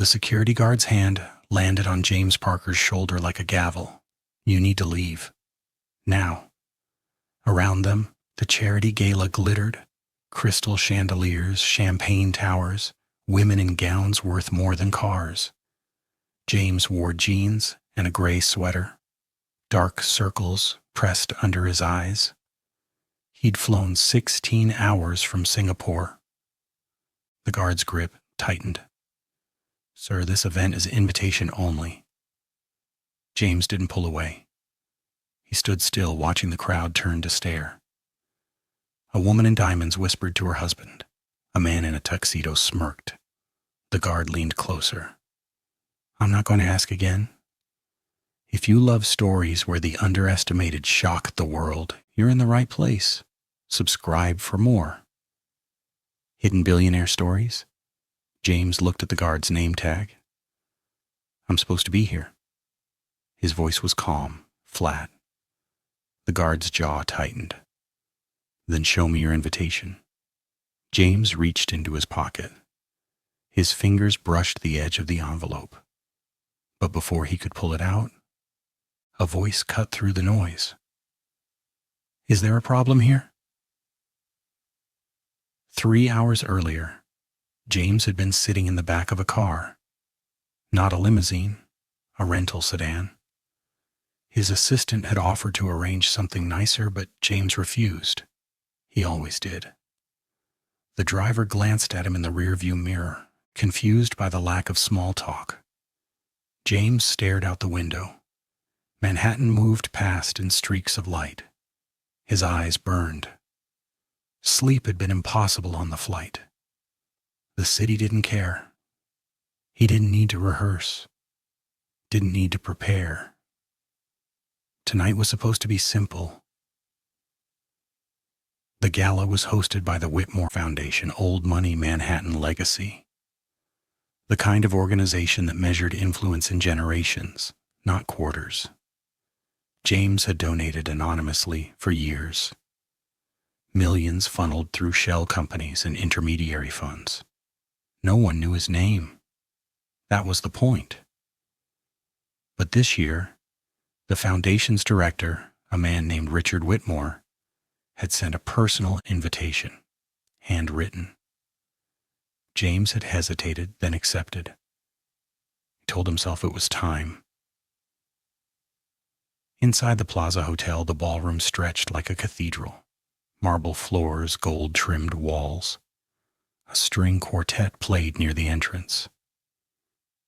security guard's hand landed on James Parker's shoulder like a gavel. You need to leave. Now. Around them, the charity gala glittered. Crystal chandeliers, champagne towers, women in gowns worth more than cars. James wore jeans and a gray sweater, dark circles pressed under his eyes. He'd flown 16 hours from Singapore. The guard's grip tightened. Sir, this event is invitation only. James didn't pull away. He stood still, watching the crowd turn to stare. A woman in diamonds whispered to her husband. A man in a tuxedo smirked. The guard leaned closer. I'm not going to ask again. If you love stories where the underestimated shock the world, you're in the right place. Subscribe for more. Hidden Billionaire Stories? James looked at the guard's name tag. I'm supposed to be here. His voice was calm, flat. The guard's jaw tightened. Then show me your invitation. James reached into his pocket. His fingers brushed the edge of the envelope. But before he could pull it out, a voice cut through the noise. Is there a problem here? 3 hours earlier, James had been sitting in the back of a car. Not a limousine, a rental sedan. His assistant had offered to arrange something nicer, but James refused. He always did. The driver glanced at him in the rearview mirror, confused by the lack of small talk. James stared out the window. Manhattan moved past in streaks of light. His eyes burned. Sleep had been impossible on the flight. The city didn't care. He didn't need to rehearse. Didn't need to prepare. Tonight was supposed to be simple. The gala was hosted by the Whitmore Foundation, old money Manhattan legacy. The kind of organization that measured influence in generations, not quarters. James had donated anonymously for years. Millions funneled through shell companies and intermediary funds. No one knew his name. That was the point. But this year, the foundation's director, a man named Richard Whitmore, had sent a personal invitation, handwritten. James had hesitated, then accepted. He told himself it was time. Inside the Plaza Hotel, the ballroom stretched like a cathedral. Marble floors, gold-trimmed walls. A string quartet played near the entrance.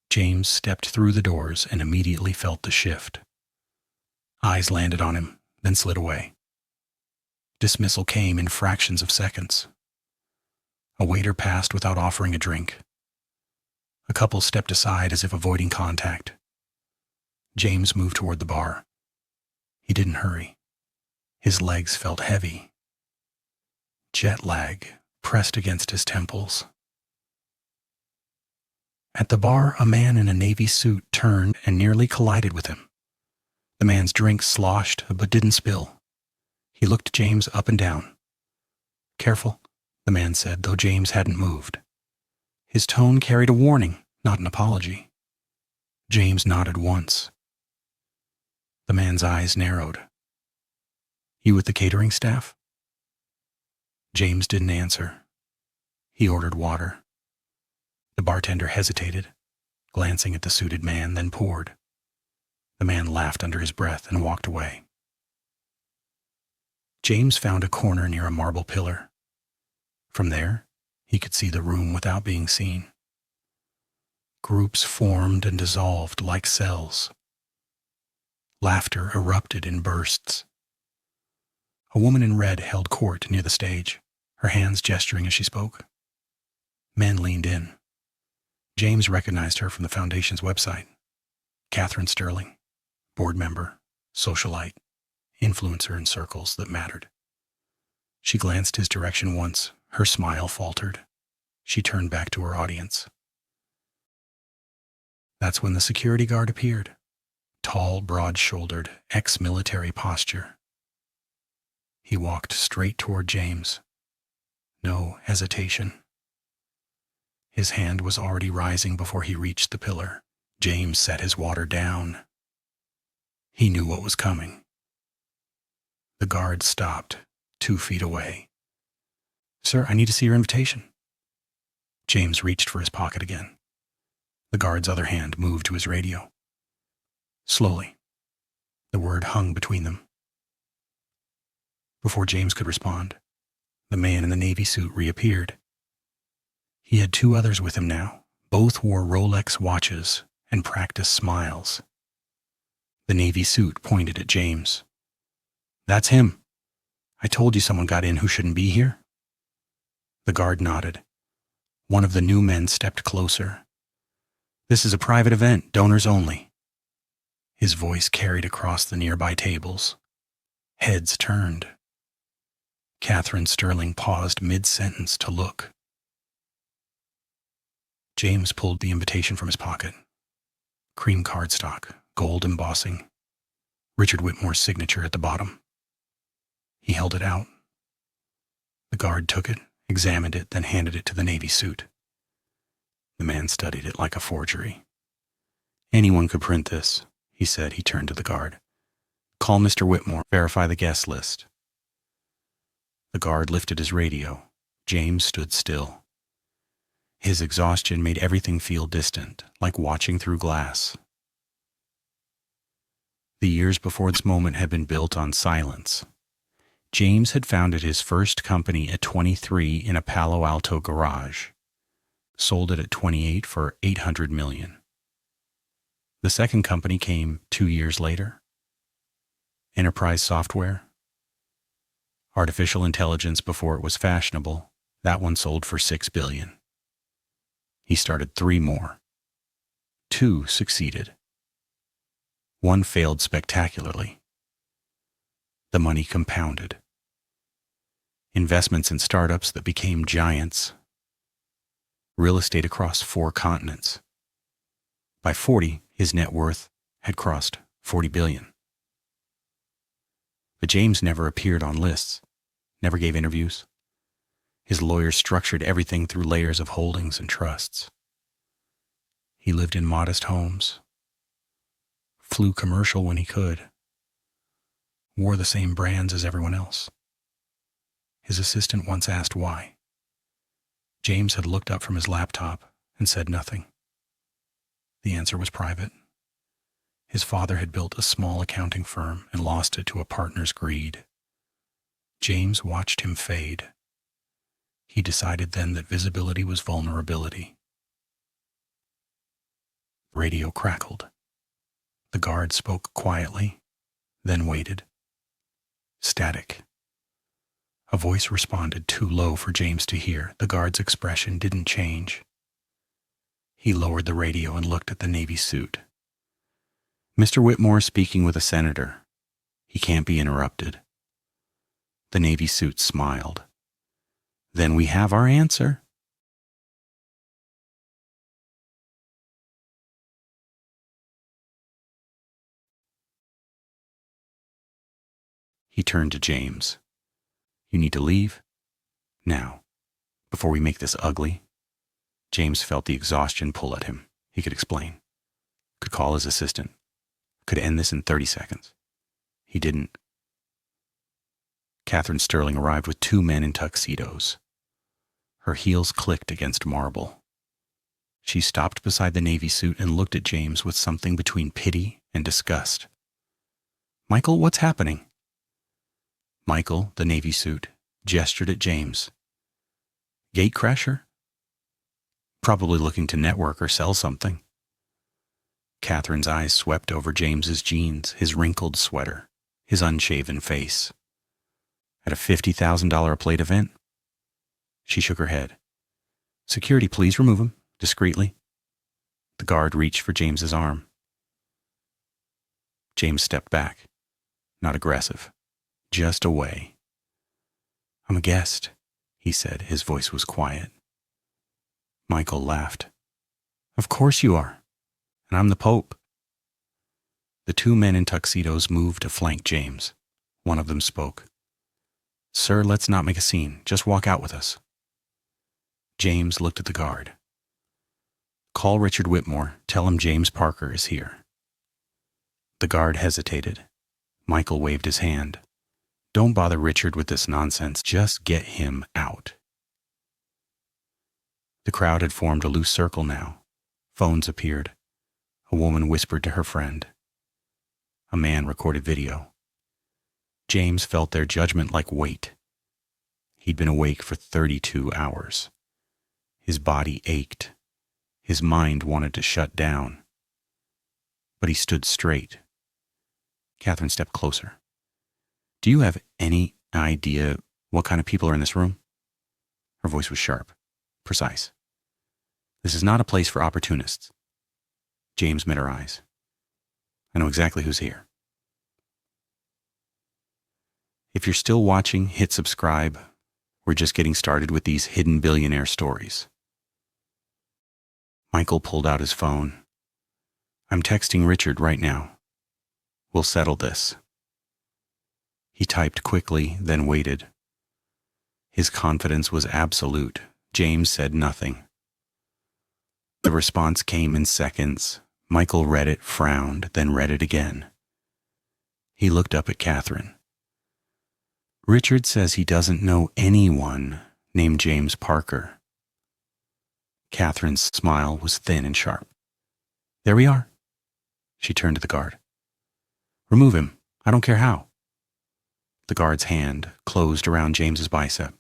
James stepped through the doors and immediately felt the shift. Eyes landed on him, then slid away. Dismissal came in fractions of seconds. A waiter passed without offering a drink. A couple stepped aside as if avoiding contact. James moved toward the bar. He didn't hurry. His legs felt heavy. Jet lag pressed against his temples. At the bar, a man in a navy suit turned and nearly collided with him. The man's drink sloshed but didn't spill. He looked James up and down. Careful, the man said, though James hadn't moved. His tone carried a warning, not an apology. James nodded once. The man's eyes narrowed. You with the catering staff? James didn't answer. He ordered water. The bartender hesitated, glancing at the suited man, then poured. The man laughed under his breath and walked away. James found a corner near a marble pillar. From there, he could see the room without being seen. Groups formed and dissolved like cells. Laughter erupted in bursts. A woman in red held court near the stage, her hands gesturing as she spoke. Men leaned in. James recognized her from the Foundation's website. Catherine Sterling, board member, socialite, influencer in circles that mattered. She glanced his direction once. Her smile faltered. She turned back to her audience. That's when the security guard appeared. Tall, broad-shouldered, ex-military posture. He walked straight toward James. No hesitation. His hand was already rising before he reached the pillar. James set his water down. He knew what was coming. The guard stopped, 2 feet away. "Sir, I need to see your invitation." James reached for his pocket again. The guard's other hand moved to his radio. Slowly, the word hung between them. Before James could respond, the man in the navy suit reappeared. He had 2 others with him now. Both wore Rolex watches and practiced smiles. The navy suit pointed at James. "That's him. I told you someone got in who shouldn't be here." The guard nodded. One of the new men stepped closer. "This is a private event, donors only." His voice carried across the nearby tables. Heads turned. Catherine Sterling paused mid-sentence to look. James pulled the invitation from his pocket. Cream cardstock, gold embossing, Richard Whitmore's signature at the bottom. He held it out. The guard took it, examined it, then handed it to the navy suit. The man studied it like a forgery. "Anyone could print this," he said. He turned to the guard. "Call Mr. Whitmore, verify the guest list." The guard lifted his radio. James stood still. His exhaustion made everything feel distant, like watching through glass. The years before this moment had been built on silence. James had founded his first company at 23 in a Palo Alto garage, sold it at 28 for $800 million. The second company came 2 years later. Enterprise software, artificial intelligence before it was fashionable, that one sold for $6 billion. He started 3 more. 2 succeeded. 1 failed spectacularly. The money compounded. Investments in startups that became giants. Real estate across 4 continents. By 40, his net worth had crossed $40 billion. But James never appeared on lists, never gave interviews. His lawyers structured everything through layers of holdings and trusts. He lived in modest homes, flew commercial when he could, wore the same brands as everyone else. His assistant once asked why. James had looked up from his laptop and said nothing. The answer was private. His father had built a small accounting firm and lost it to a partner's greed. James watched him fade. He decided then that visibility was vulnerability. Radio crackled. The guard spoke quietly, then waited. Static. A voice responded too low for James to hear. The guard's expression didn't change. He lowered the radio and looked at the navy suit. "Mr. Whitmore speaking with a senator. He can't be interrupted." The navy suit smiled. "Then we have our answer." He turned to James. "You need to leave? Now, before we make this ugly." James felt the exhaustion pull at him. He could explain. Could call his assistant. Could end this in 30 seconds. He didn't. Catherine Sterling arrived with 2 men in tuxedos. Her heels clicked against marble. She stopped beside the navy suit and looked at James with something between pity and disgust. "Michael, what's happening?" Michael, the navy suit, gestured at James. "Gatecrasher? Probably looking to network or sell something." Catherine's eyes swept over James's jeans, his wrinkled sweater, his unshaven face. "At a $50,000 a plate event?" She shook her head. "Security, please remove him, discreetly." The guard reached for James's arm. James stepped back, not aggressive, just away. "I'm a guest," he said. His voice was quiet. Michael laughed. "Of course you are, and I'm the Pope." The 2 men in tuxedos moved to flank James. One of them spoke. "Sir, let's not make a scene. Just walk out with us." James looked at the guard. Call Richard Whitmore. Tell him James Parker is here. The guard hesitated. Michael waved his hand. Don't bother Richard with this nonsense. Just get him out. The crowd had formed a loose circle now. Phones appeared. A woman whispered to her friend. A man recorded video. James felt their judgment like weight. He'd been awake for 32 hours. His body ached. His mind wanted to shut down. But he stood straight. Catherine stepped closer. Do you have any idea what kind of people are in this room? Her voice was sharp, precise. This is not a place for opportunists. James met her eyes. I know exactly who's here. If you're still watching, hit subscribe. We're just getting started with these hidden billionaire stories. Michael pulled out his phone. I'm texting Richard right now. We'll settle this. He typed quickly, then waited. His confidence was absolute. James said nothing. The response came in seconds. Michael read it, frowned, then read it again. He looked up at Catherine. Richard says he doesn't know anyone named James Parker. Catherine's smile was thin and sharp. There we are. She turned to the guard. Remove him. I don't care how. The guard's hand closed around James's bicep.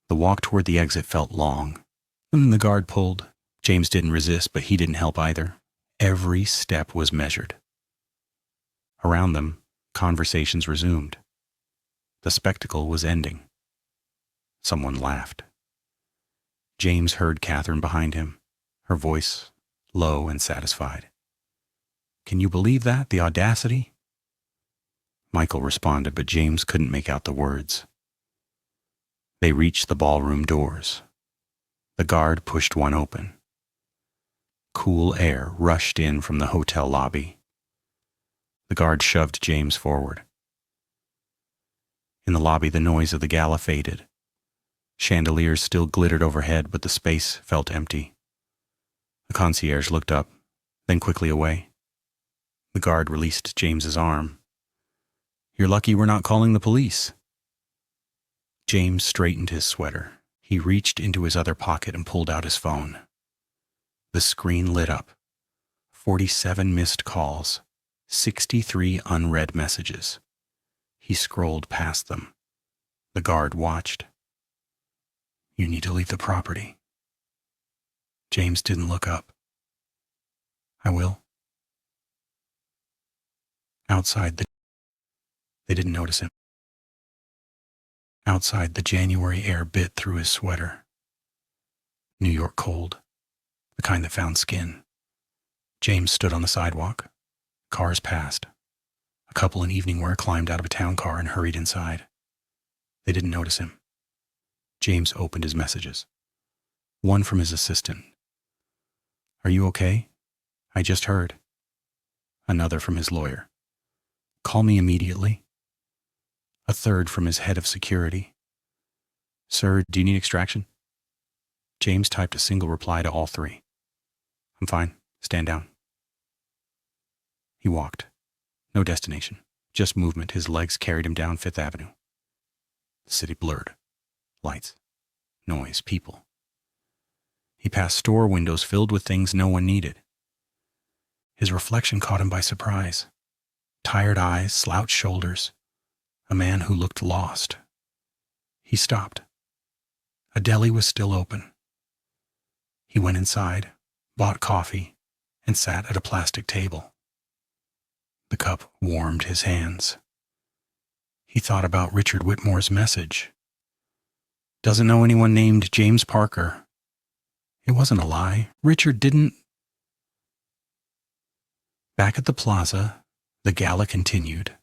The walk toward the exit felt long. Then the guard pulled. James didn't resist, but he didn't help either. Every step was measured. Around them, conversations resumed. The spectacle was ending. Someone laughed. James heard Catherine behind him, her voice low and satisfied. Can you believe that? The audacity? Michael responded, but James couldn't make out the words. They reached the ballroom doors. The guard pushed one open. Cool air rushed in from the hotel lobby. The guard shoved James forward. In the lobby, the noise of the gala faded. Chandeliers still glittered overhead, but the space felt empty. The concierge looked up, then quickly away. The guard released James's arm. You're lucky we're not calling the police. James straightened his sweater. He reached into his other pocket and pulled out his phone. The screen lit up. 47 missed calls, 63 unread messages. He scrolled past them. The guard watched. You need to leave the property. James didn't look up. I will. Outside, they didn't notice him. Outside, the January air bit through his sweater. New York cold, the kind that found skin. James stood on the sidewalk. Cars passed. A couple in evening wear climbed out of a town car and hurried inside. They didn't notice him. James opened his messages. One from his assistant. Are you okay? I just heard. Another from his lawyer. Call me immediately. A third from his head of security. Sir, do you need extraction? James typed a single reply to all three. I'm fine. Stand down. He walked. No destination. Just movement. His legs carried him down Fifth Avenue. The city blurred. Lights. Noise. People. He passed store windows filled with things no one needed. His reflection caught him by surprise. Tired eyes, slouched shoulders. A man who looked lost. He stopped. A deli was still open. He went inside, bought coffee, and sat at a plastic table. The cup warmed his hands. He thought about Richard Whitmore's message. Doesn't know anyone named James Parker. It wasn't a lie. Richard didn't. Back at the plaza, the gala continued.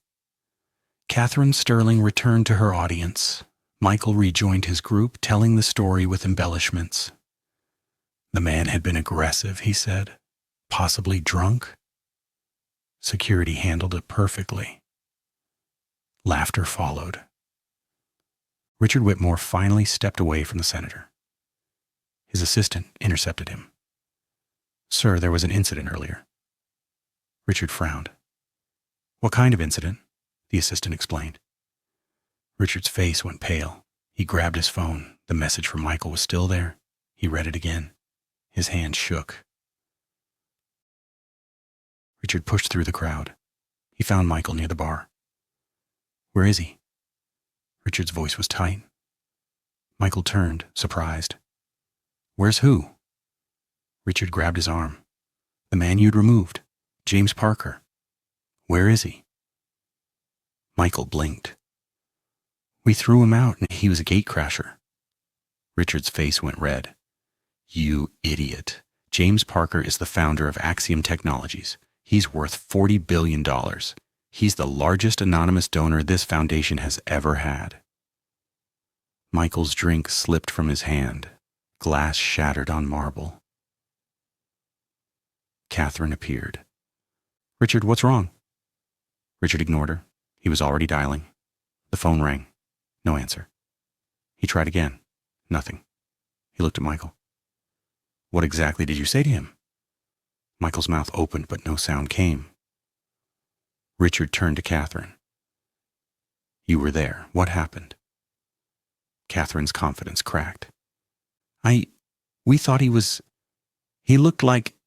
Catherine Sterling returned to her audience. Michael rejoined his group, telling the story with embellishments. The man had been aggressive, he said. Possibly drunk. Security handled it perfectly. Laughter followed. Richard Whitmore finally stepped away from the senator. His assistant intercepted him. "Sir, there was an incident earlier." Richard frowned. "What kind of incident?" the assistant explained. Richard's face went pale. He grabbed his phone. The message from Michael was still there. He read it again. His hand shook. Richard pushed through the crowd. He found Michael near the bar. "Where is he?" Richard's voice was tight. Michael turned, surprised. "Where's who?" Richard grabbed his arm. "The man you'd removed, James Parker. Where is he?" Michael blinked. "We threw him out and he was a gatecrasher." Richard's face went red. "You idiot. James Parker is the founder of Axiom Technologies. He's worth $40 billion. He's the largest anonymous donor this foundation has ever had." Michael's drink slipped from his hand. Glass shattered on marble. Catherine appeared. "Richard, what's wrong?" Richard ignored her. He was already dialing. The phone rang. No answer. He tried again. Nothing. He looked at Michael. "What exactly did you say to him?" Michael's mouth opened, but no sound came. Richard turned to Catherine. "You were there. What happened?" Catherine's confidence cracked. We thought he looked like..."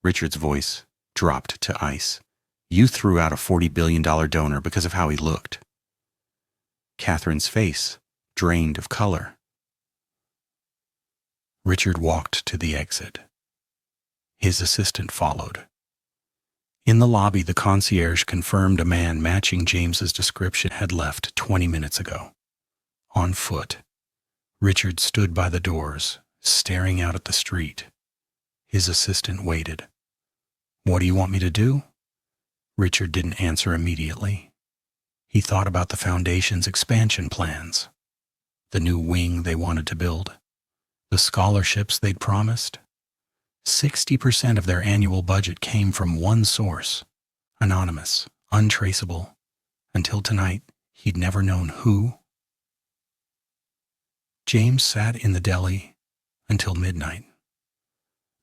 Richard's voice dropped to ice. "You threw out a $40 billion donor because of how he looked." Catherine's face drained of color. Richard walked to the exit. His assistant followed. In the lobby, the concierge confirmed a man matching James's description had left 20 minutes ago. On foot, Richard stood by the doors, staring out at the street. His assistant waited. "What do you want me to do?" Richard didn't answer immediately. He thought about the foundation's expansion plans, the new wing they wanted to build, the scholarships they'd promised. 60% of their annual budget came from one source, anonymous, untraceable. Until tonight, he'd never known who. James sat in the deli until midnight.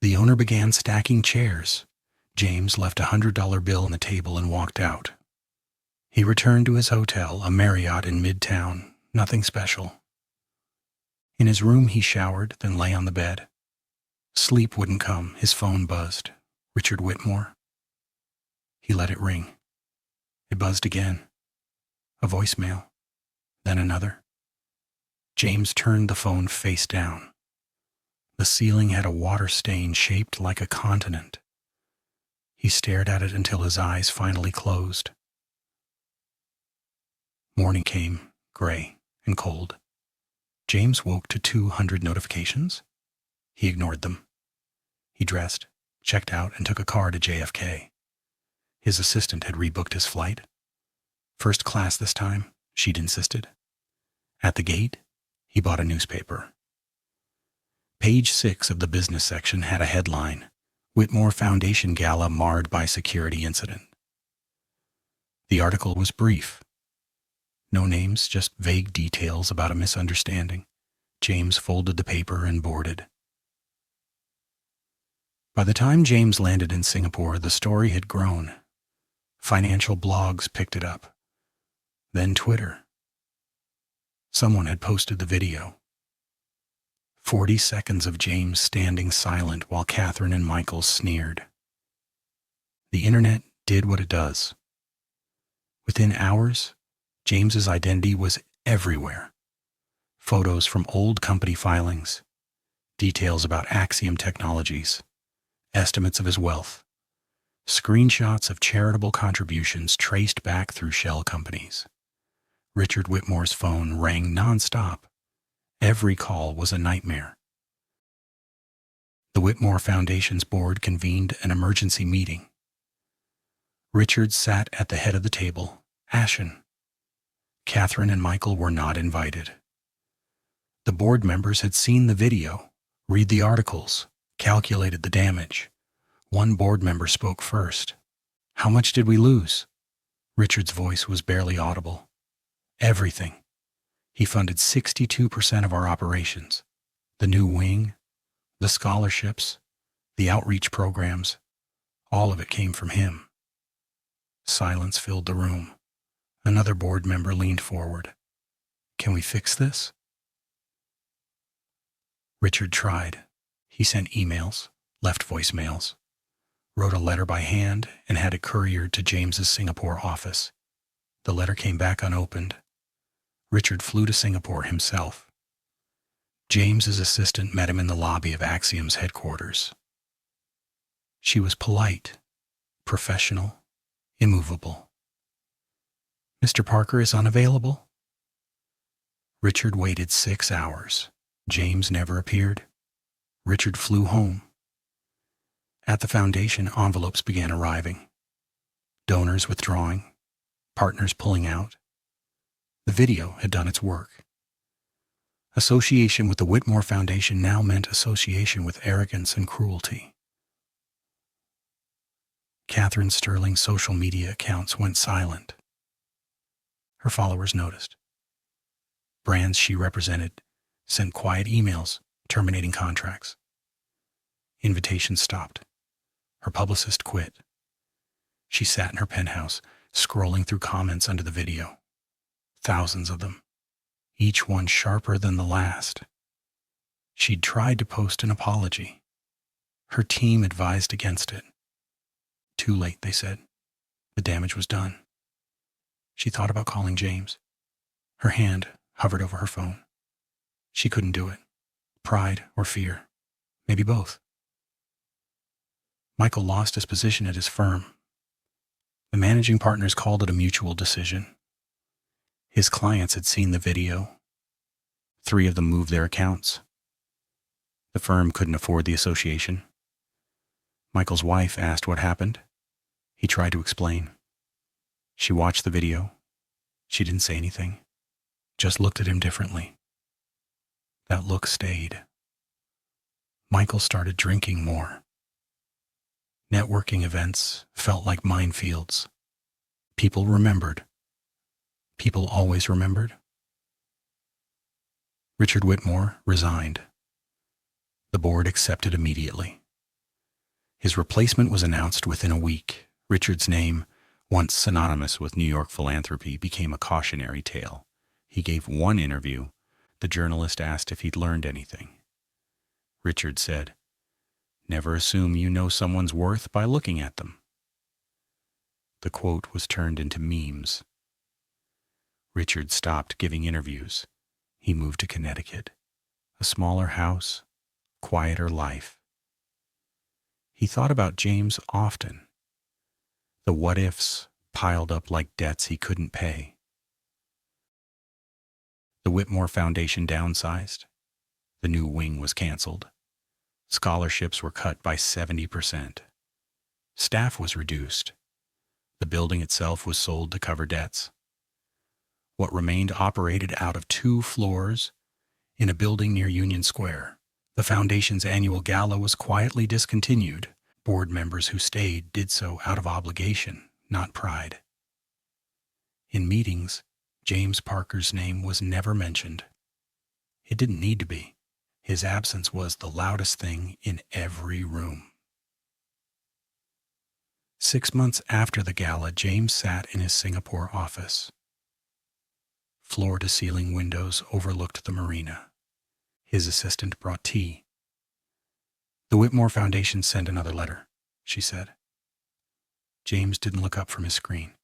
The owner began stacking chairs. James left a $100 bill on the table and walked out. He returned to his hotel, a Marriott in Midtown. Nothing special. In his room, he showered, then lay on the bed. Sleep wouldn't come. His phone buzzed. Richard Whitmore. He let it ring. It buzzed again. A voicemail. Then another. James turned the phone face down. The ceiling had a water stain shaped like a continent. He stared at it until his eyes finally closed. Morning came, gray and cold. James woke to 200 notifications. He ignored them. He dressed, checked out, and took a car to JFK. His assistant had rebooked his flight. First class this time, she'd insisted. At the gate, he bought a newspaper. Page 6 of the business section had a headline, "Whitmore Foundation Gala Marred by Security Incident." The article was brief. No names, just vague details about a misunderstanding. James folded the paper and boarded. By the time James landed in Singapore, the story had grown. Financial blogs picked it up. Then Twitter. Someone had posted the video. 40 seconds of James standing silent while Catherine and Michael sneered. The internet did what it does. Within hours, James's identity was everywhere. Photos from old company filings, details about Axiom Technologies, estimates of his wealth, screenshots of charitable contributions traced back through shell companies. Richard Whitmore's phone rang nonstop. Every call was a nightmare. The Whitmore Foundation's board convened an emergency meeting. Richard sat at the head of the table, ashen. Catherine and Michael were not invited. The board members had seen the video, read the articles, calculated the damage. One board member spoke first. "How much did we lose?" Richard's voice was barely audible. "Everything. He funded 62% of our operations. The new wing, The scholarships, the outreach programs, all of it came from him. Silence filled the room. Another board member leaned forward. Can we fix this? Richard tried. He sent emails, left voicemails, wrote a letter by hand, and had it couriered to James's Singapore office. The letter came back unopened. Richard flew to Singapore himself. James's assistant met him in the lobby of Axiom's headquarters. She was polite, professional, immovable. Mr. Parker is unavailable? Richard waited 6 hours. James never appeared. Richard flew home. At the foundation, envelopes began arriving. Donors withdrawing, partners pulling out. The video had done its work. Association with the Whitmore Foundation now meant association with arrogance and cruelty. Catherine Sterling's social media accounts went silent. Her followers noticed. Brands she represented sent quiet emails terminating contracts. Invitations stopped. Her publicist quit. She sat in her penthouse, scrolling through comments under the video. Thousands of them, each one sharper than the last. She'd tried to post an apology. Her team advised against it. Too late, they said. The damage was done. She thought about calling James. Her hand hovered over her phone. She couldn't do it. Pride or fear. Maybe both. Michael lost his position at his firm. The managing partners called it a mutual decision. His clients had seen the video. 3 of them moved their accounts. The firm couldn't afford the association. Michael's wife asked what happened. He tried to explain. She watched the video. She didn't say anything, just looked at him differently. That look stayed. Michael started drinking more. Networking events felt like minefields. People remembered. People always remembered. Richard Whitmore resigned. The board accepted immediately. His replacement was announced within a week. Richard's name, once synonymous with New York philanthropy, became a cautionary tale. He gave one interview. The journalist asked if he'd learned anything. Richard said, "Never assume you know someone's worth by looking at them." The quote was turned into memes. Richard stopped giving interviews. He moved to Connecticut. A smaller house, quieter life. He thought about James often. The what-ifs piled up like debts he couldn't pay. The Whitmore Foundation downsized. The new wing was canceled. Scholarships were cut by 70%. Staff was reduced. The building itself was sold to cover debts. What remained operated out of 2 floors in a building near Union Square. The foundation's annual gala was quietly discontinued. Board members who stayed did so out of obligation, not pride. In meetings, James Parker's name was never mentioned. It didn't need to be. His absence was the loudest thing in every room. 6 months after the gala, James sat in his Singapore office. Floor-to-ceiling windows overlooked the marina. His assistant brought tea. "The Whitmore Foundation sent another letter," she said. James didn't look up from his screen.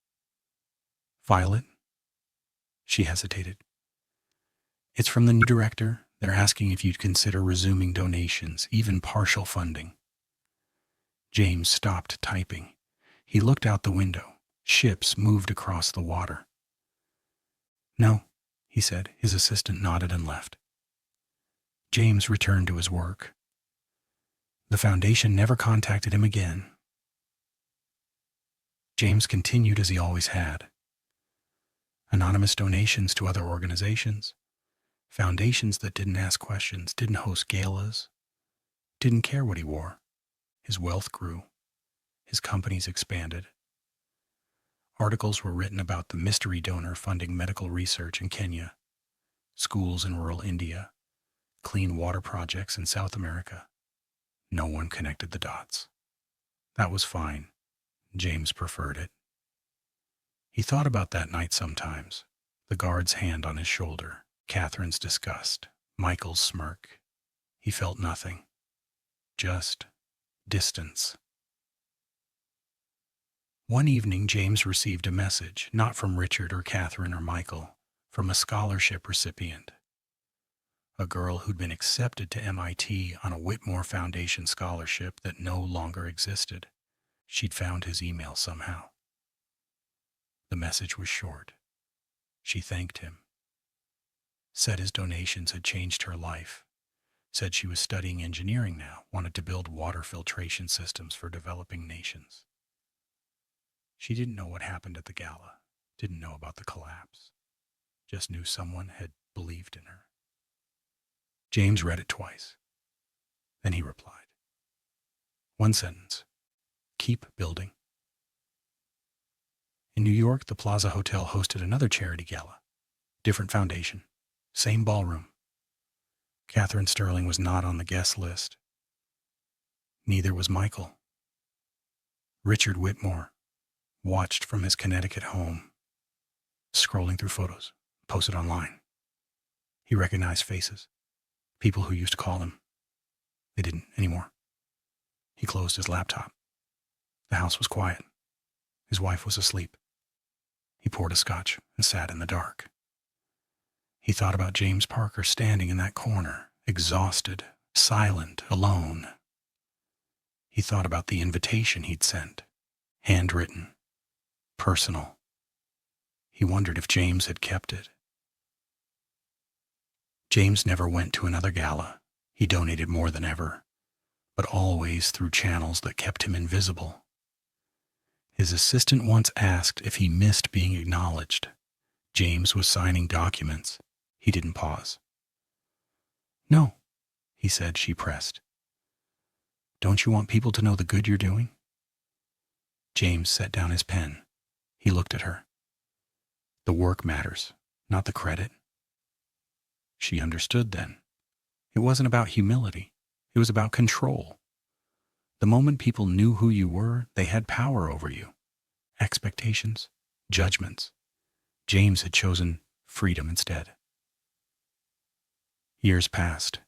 "File it?" She hesitated. "It's from the new director. They're asking if you'd consider resuming donations, even partial funding." James stopped typing. He looked out the window. Ships moved across the water. "No," he said. His assistant nodded and left. James returned to his work. The foundation never contacted him again. James continued as he always had. Anonymous donations to other organizations. Foundations that didn't ask questions, didn't host galas, didn't care what he wore. His wealth grew. His companies expanded. Articles were written about the mystery donor funding medical research in Kenya, schools in rural India, clean water projects in South America. No one connected the dots. That was fine. James preferred it. He thought about that night sometimes. The guard's hand on his shoulder, Catherine's disgust, Michael's smirk. He felt nothing. Just distance. One evening, James received a message, not from Richard or Catherine or Michael, from a scholarship recipient. A girl who'd been accepted to MIT on a Whitmore Foundation scholarship that no longer existed. She'd found his email somehow. The message was short. She thanked him. Said his donations had changed her life. Said she was studying engineering now, wanted to build water filtration systems for developing nations. She didn't know what happened at the gala, didn't know about the collapse, just knew someone had believed in her. James read it twice. Then he replied. One sentence. Keep building. In New York, the Plaza Hotel hosted another charity gala. Different foundation. Same ballroom. Catherine Sterling was not on the guest list. Neither was Michael. Richard Whitmore watched from his Connecticut home, scrolling through photos, posted online. He recognized faces, people who used to call him. They didn't anymore. He closed his laptop. The house was quiet. His wife was asleep. He poured a scotch and sat in the dark. He thought about James Parker standing in that corner, exhausted, silent, alone. He thought about the invitation he'd sent, handwritten, personal. He wondered if James had kept it. James never went to another gala. He donated more than ever, but always through channels that kept him invisible. His assistant once asked if he missed being acknowledged. James was signing documents. He didn't pause. No, he said. She pressed. Don't you want people to know the good you're doing? James set down his pen. He looked at her. The work matters, not the credit. She understood then. It wasn't about humility. It was about control. The moment people knew who you were, they had power over you. Expectations, judgments. James had chosen freedom instead. Years passed.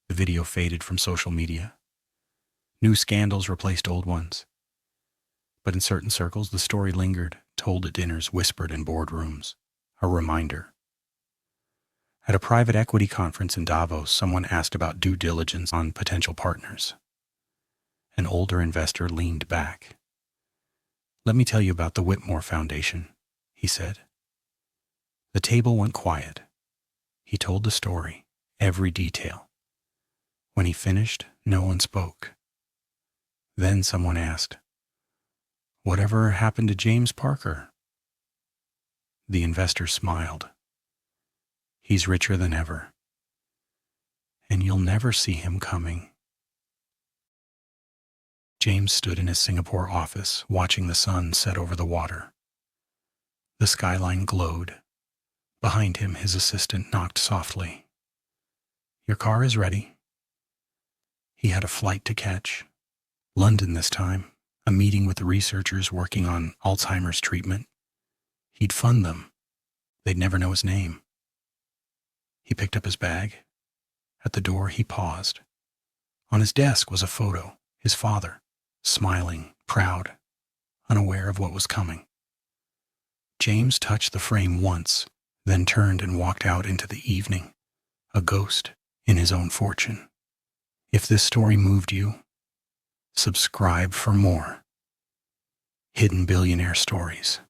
The video faded from social media. New scandals replaced old ones. But in certain circles, the story lingered, told at dinners, whispered in boardrooms. A reminder. At a private equity conference in Davos, someone asked about due diligence on potential partners. An older investor leaned back. Let me tell you about the Whitmore Foundation, he said. The table went quiet. He told the story, every detail. When he finished, no one spoke. Then someone asked, Whatever happened to James Parker? The investor smiled. He's richer than ever, and you'll never see him coming. James stood in his Singapore office, watching the sun set over the water. The skyline glowed. Behind him, his assistant knocked softly. Your car is ready. He had a flight to catch. London this time, a meeting with the researchers working on Alzheimer's treatment. He'd fund them. They'd never know his name. He picked up his bag. At the door, he paused. On his desk was a photo, his father, smiling, proud, unaware of what was coming. James touched the frame once, then turned and walked out into the evening, a ghost in his own fortune. If this story moved you, subscribe for more Hidden Billionaire stories.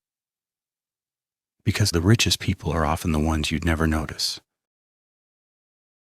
Because the richest people are often the ones you'd never notice.